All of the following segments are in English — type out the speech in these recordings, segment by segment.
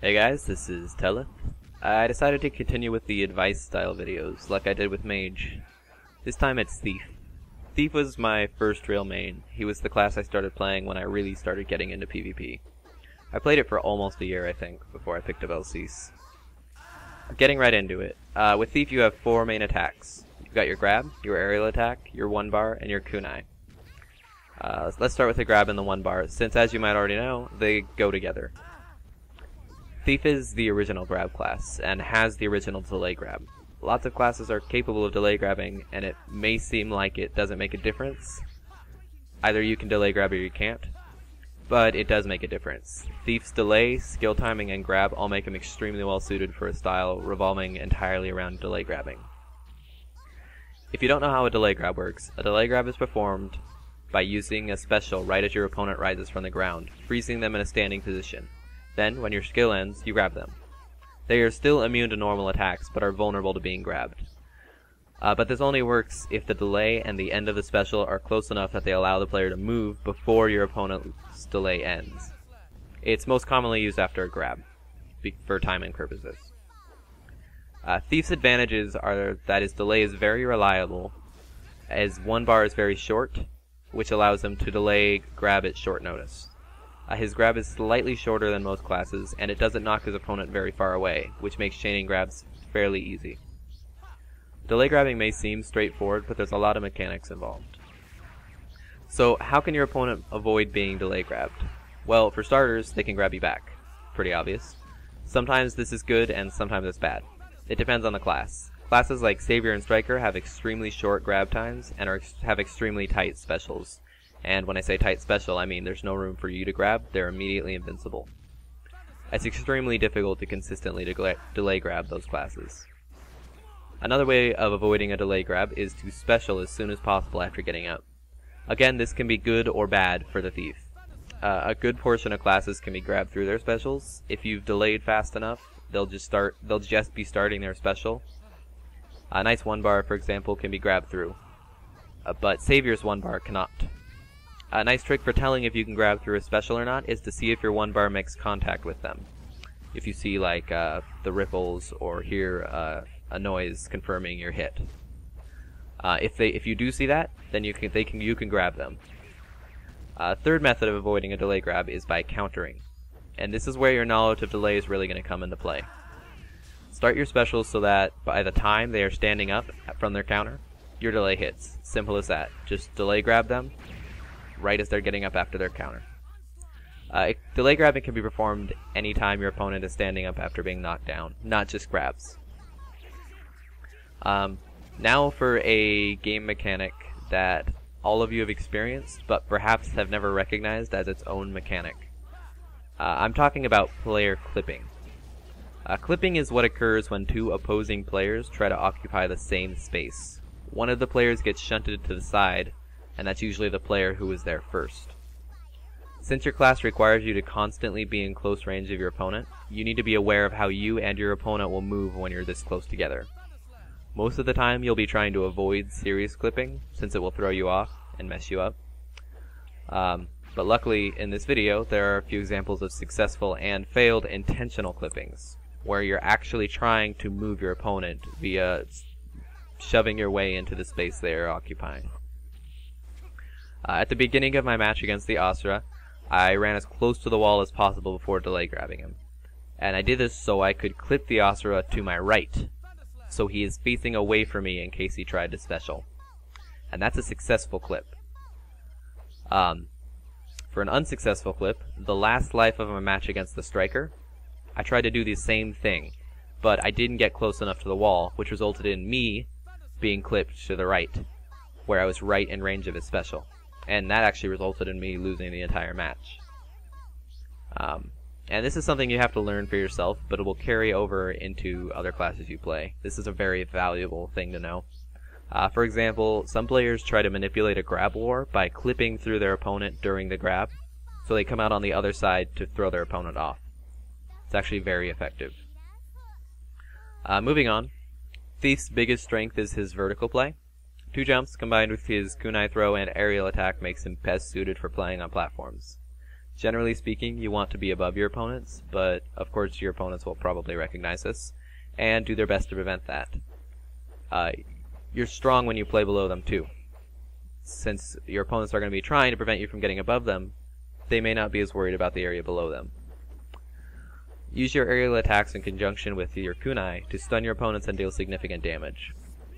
Hey guys, this is Teleth. I decided to continue with the advice style videos like I did with Mage. This time it's Thief. Thief was my first real main. He was the class I started playing when I really started getting into PvP. I played it for almost a year, I think, before I picked up LCs. Getting right into it. With Thief you have 4 main attacks. You've got your grab, your aerial attack, your 1-bar, and your kunai. Let's start with the grab and the 1-bar, since as you might already know, they go together. Thief is the original grab class, and has the original delay grab. Lots of classes are capable of delay grabbing, and it may seem like it doesn't make a difference. Either you can delay grab or you can't, but it does make a difference. Thief's delay, skill timing, and grab all make him extremely well suited for a style revolving entirely around delay grabbing. If you don't know how a delay grab works, a delay grab is performed by using a special right as your opponent rises from the ground, freezing them in a standing position. Then, when your skill ends, you grab them. They are still immune to normal attacks, but are vulnerable to being grabbed. But this only works if the delay and the end of the special are close enough that they allow the player to move before your opponent's delay ends. It's most commonly used after a grab, for timing purposes. Thief's advantages are that his delay is very reliable, as 1-bar is very short, which allows him to delay grab at short notice. His grab is slightly shorter than most classes, and it doesn't knock his opponent very far away, which makes chaining grabs fairly easy. Delay grabbing may seem straightforward, but there's a lot of mechanics involved. So, how can your opponent avoid being delay grabbed? Well, for starters, they can grab you back. Pretty obvious. Sometimes this is good, and sometimes it's bad. It depends on the class. Classes like Savior and Striker have extremely short grab times, and have extremely tight specials. And when I say tight special, I mean there's no room for you to grab, they're immediately invincible. It's extremely difficult to consistently delay grab those classes. Another way of avoiding a delay grab is to special as soon as possible after getting up. Again, this can be good or bad for the Thief. A good portion of classes can be grabbed through their specials. If you've delayed fast enough, they'll just be starting their special. A nice 1-bar, for example, can be grabbed through. But Savior's 1-bar cannot. A nice trick for telling if you can grab through a special or not is to see if your 1-bar makes contact with them. If you see like the ripples or hear a noise confirming your hit. If you do see that, then you can grab them. Third method of avoiding a delay grab is by countering, and this is where your knowledge of delay is really going to come into play. Start your specials so that by the time they are standing up from their counter, your delay hits. Simple as that. Just delay grab them right as they're getting up after their counter. Delay grabbing can be performed anytime your opponent is standing up after being knocked down, not just grabs. Now for a game mechanic that all of you have experienced, but perhaps have never recognized as its own mechanic. I'm talking about player clipping. Clipping is what occurs when 2 opposing players try to occupy the same space. One of the players gets shunted to the side, and that's usually the player who was there first. Since your class requires you to constantly be in close range of your opponent, you need to be aware of how you and your opponent will move when you're this close together. Most of the time you'll be trying to avoid serious clipping, since it will throw you off and mess you up. But luckily in this video there are a few examples of successful and failed intentional clippings, where you're actually trying to move your opponent via shoving your way into the space they are occupying. At the beginning of my match against the Asura, I ran as close to the wall as possible before delay grabbing him. And I did this so I could clip the Asura to my right, so he is facing away from me in case he tried to special. And that's a successful clip. For an unsuccessful clip, the last life of a match against the Striker, I tried to do the same thing, but I didn't get close enough to the wall, which resulted in me being clipped to the right, where I was right in range of his special. And that actually resulted in me losing the entire match. And this is something you have to learn for yourself, but it will carry over into other classes you play. This is a very valuable thing to know. For example, some players try to manipulate a grab war by clipping through their opponent during the grab, so they come out on the other side to throw their opponent off. It's actually very effective. Moving on, Thief's biggest strength is his vertical play. 2 jumps combined with his kunai throw and aerial attack makes him best suited for playing on platforms. Generally speaking, you want to be above your opponents, but of course your opponents will probably recognize this and do their best to prevent that. You're strong when you play below them too. Since your opponents are going to be trying to prevent you from getting above them, they may not be as worried about the area below them. Use your aerial attacks in conjunction with your kunai to stun your opponents and deal significant damage.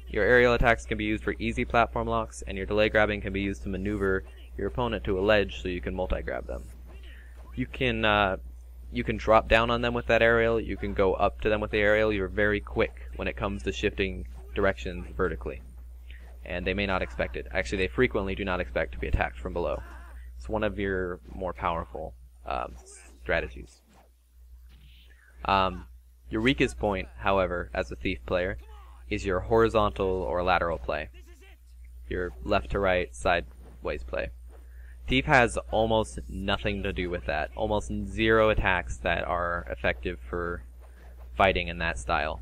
Your aerial attacks can be used for easy platform locks, and your delay grabbing can be used to maneuver your opponent to a ledge so you can multi-grab them. You can drop down on them with that aerial, you can go up to them with the aerial. You're very quick when it comes to shifting directions vertically. And they may not expect it. Actually, they frequently do not expect to be attacked from below. It's one of your more powerful strategies. Your weakest point, however, as a Thief player, is your horizontal or lateral play. Your left to right, sideways play. Thief has almost nothing to do with that. Almost zero attacks that are effective for fighting in that style.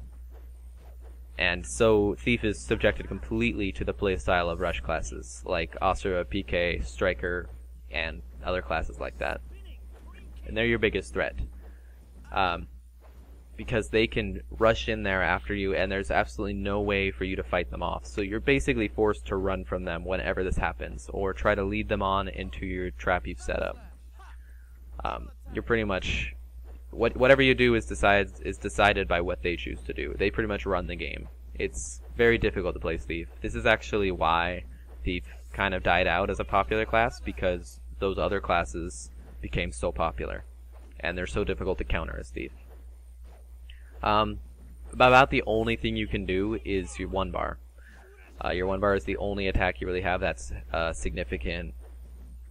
And so Thief is subjected completely to the playstyle of rush classes, like Asura, PK, Striker, and other classes like that. And they're your biggest threat. Because they can rush in there after you, and there's absolutely no way for you to fight them off. So you're basically forced to run from them whenever this happens, or try to lead them on into your trap you've set up. You're pretty much... whatever you do is decided by what they choose to do. They pretty much run the game. It's very difficult to play Thief. This is actually why Thief kind of died out as a popular class, because those other classes became so popular. And they're so difficult to counter as Thief. About the only thing you can do is your 1-bar. Your 1-bar is the only attack you really have that's a significant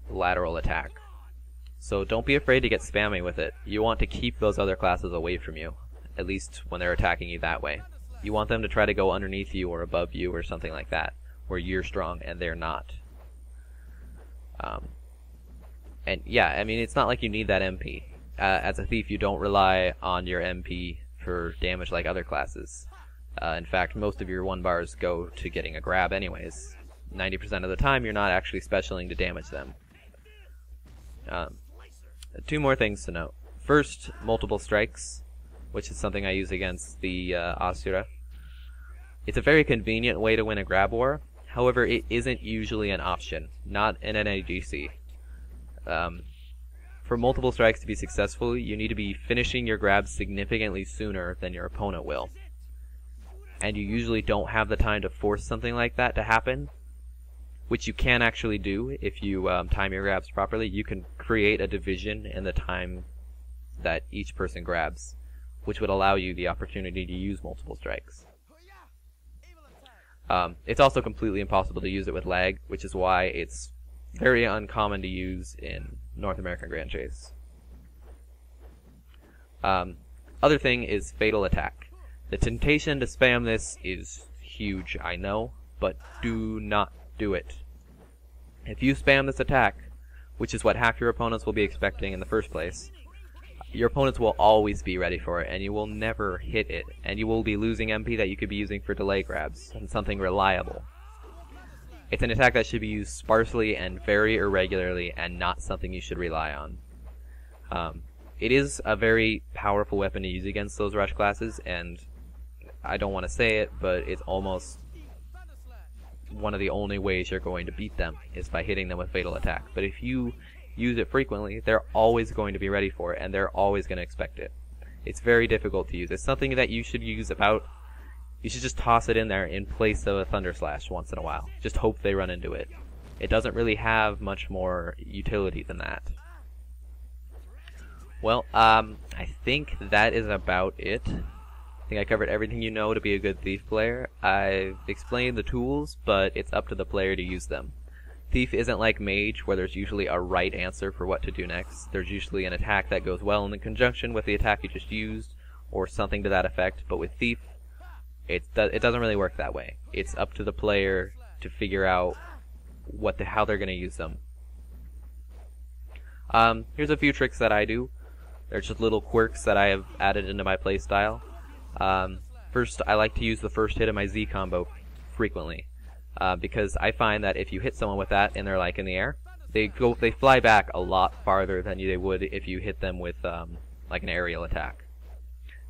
lateral attack. So don't be afraid to get spammy with it. You want to keep those other classes away from you, at least when they're attacking you that way. You want them to try to go underneath you or above you or something like that, where you're strong and they're not. And yeah, I mean, it's not like you need that MP. As a Thief, you don't rely on your MP for damage like other classes. In fact, most of your 1-bars go to getting a grab anyways. 90% of the time, you're not actually specialing to damage them. Two more things to note. First, multiple strikes, which is something I use against the Asura. It's a very convenient way to win a grab war. However, it isn't usually an option, not in an NAGC. For multiple strikes to be successful, you need to be finishing your grabs significantly sooner than your opponent will. And you usually don't have the time to force something like that to happen, which you can actually do if you time your grabs properly. You can create a division in the time that each person grabs, which would allow you the opportunity to use multiple strikes. It's also completely impossible to use it with lag, which is why it's very uncommon to use in North American Grand Chase. Other thing is Fatal Attack. The temptation to spam this is huge, I know, but do not do it. If you spam this attack, which is what half your opponents will be expecting in the first place, your opponents will always be ready for it, and you will never hit it, and you will be losing MP that you could be using for delay grabs, and something reliable. It's an attack that should be used sparsely and very irregularly, and not something you should rely on. It is a very powerful weapon to use against those rush classes, and I don't want to say it, but it's almost one of the only ways you're going to beat them is by hitting them with Fatal Attack. But if you use it frequently, they're always going to be ready for it, and they're always going to expect it. It's very difficult to use. It's something that you should use about... You should just toss it in there in place of a Thunder Slash once in a while. Just hope they run into it. It doesn't really have much more utility than that. Well, I think that is about it. I think I covered everything you know to be a good Thief player. I've explained the tools, but it's up to the player to use them. Thief isn't like Mage, where there's usually a right answer for what to do next. There's usually an attack that goes well in conjunction with the attack you just used, or something to that effect. But with Thief, it doesn't really work that way. It's up to the player to figure out how they're going to use them. Here's a few tricks that I do. They're just little quirks that I have added into my playstyle. First, I like to use the first hit of my Z combo frequently, because I find that if you hit someone with that and they're like in the air, they fly back a lot farther than they would if you hit them with like an aerial attack,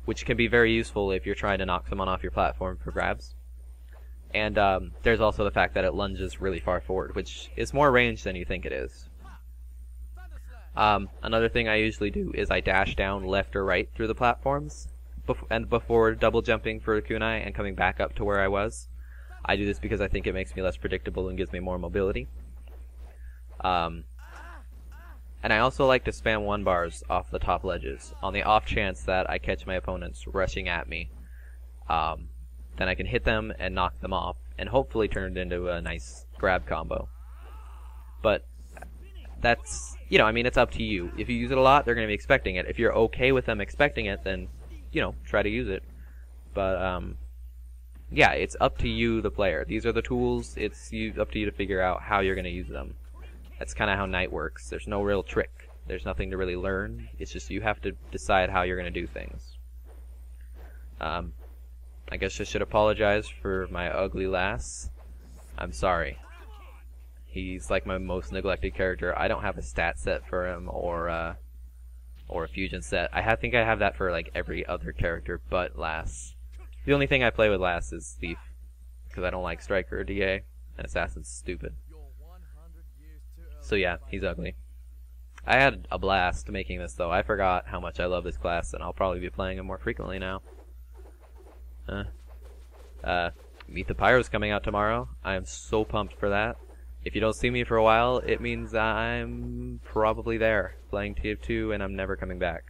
which can be very useful if you're trying to knock someone off your platform for grabs. And there's also the fact that it lunges really far forward, which is more range than you think it is. Another thing I usually do is I dash down left or right through the platforms, before double jumping for a kunai and coming back up to where I was. I do this because I think it makes me less predictable and gives me more mobility. And I also like to spam 1 bars off the top ledges, on the off chance that I catch my opponents rushing at me. Then I can hit them and knock them off, and hopefully turn it into a nice grab combo. But that's, you know, I mean, it's up to you. If you use it a lot, they're going to be expecting it. If you're okay with them expecting it, then, you know, try to use it. But, yeah, it's up to you, the player. These are the tools. It's up to you to figure out how you're going to use them. That's kind of how Knight works. There's no real trick. There's nothing to really learn. It's just you have to decide how you're going to do things. I guess I should apologize for my ugly lass. I'm sorry. He's like my most neglected character. I don't have a stat set for him or a fusion set. I think I have that for like every other character but Lass. The only thing I play with Lass is Thief, because I don't like Striker or DA, and Assassin's stupid. So yeah, he's ugly. I had a blast making this though. I forgot how much I love this class, and I'll probably be playing him more frequently now. Meet the Pyro's coming out tomorrow. I am so pumped for that. If you don't see me for a while, it means I'm probably there, playing TF2, and I'm never coming back.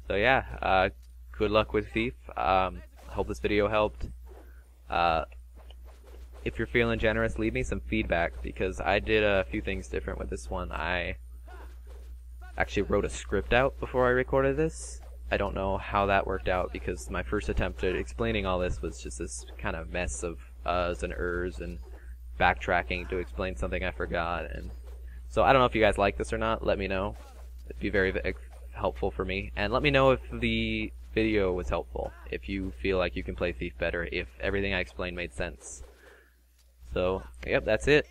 So yeah, good luck with Thief. I hope this video helped. If you're feeling generous, leave me some feedback, because I did a few things different with this one. I actually wrote a script out before I recorded this. I don't know how that worked out, because my first attempt at explaining all this was just this kind of mess of uhs and ers and backtracking to explain something I forgot. And so I don't know if you guys like this or not. Let me know. It'd be very helpful for me. And let me know if the video was helpful, if you feel like you can play Thief better, if everything I explained made sense. So, yep, that's it.